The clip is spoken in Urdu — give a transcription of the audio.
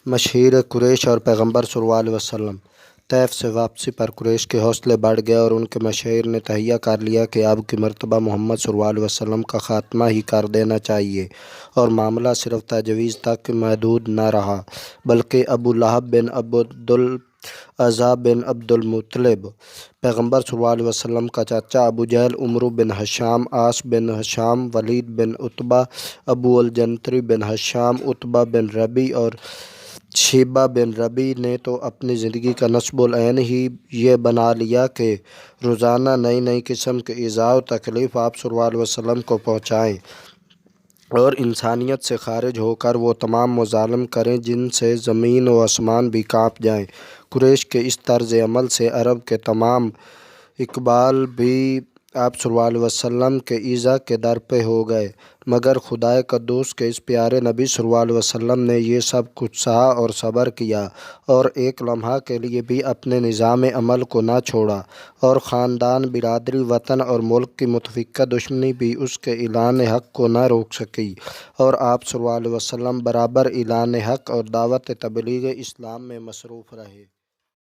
مشہیر قریش اور پیغمبر صلی اللہ علیہ وسلم۔ طیف سے واپسی پر قریش کے حوصلے بڑھ گئے اور ان کے مشیر نے تہیہ کر لیا کہ اب کی مرتبہ محمد صلی اللہ علیہ وسلم کا خاتمہ ہی کر دینا چاہیے، اور معاملہ صرف تجویز تک محدود نہ رہا بلکہ ابو لہب بن عبدالعزیٰ بن عبدالمطلب، پیغمبر صلی اللہ علیہ وسلم کا چچا، ابو جہل، عمرو بن ہشام، عاص بن ہشام، ولید بن عتبہ، ابو الجنتری بن ہشام، عتبہ بن ربیع اور شیبہ بن ربیع نے تو اپنی زندگی کا نصب العین ہی یہ بنا لیا کہ روزانہ نئی نئی قسم کے ایذاء و تکلیف آپ صلی اللہ علیہ وسلم کو پہنچائیں اور انسانیت سے خارج ہو کر وہ تمام مظالم کریں جن سے زمین و آسمان بھی کانپ جائیں۔ قریش کے اس طرز عمل سے عرب کے تمام اقبال بھی آپ صلی اللہ علیہ وسلم کے ایذا کے در پہ ہو گئے، مگر خدائے قدوس کے اس پیارے نبی صلی اللہ علیہ وسلم نے یہ سب کچھ سہا اور صبر کیا اور ایک لمحہ کے لیے بھی اپنے نظام عمل کو نہ چھوڑا، اور خاندان، برادری، وطن اور ملک کی متفقہ دشمنی بھی اس کے اعلان حق کو نہ روک سکی، اور آپ صلی اللہ علیہ وسلم برابر اعلان حق اور دعوت تبلیغ اسلام میں مصروف رہے۔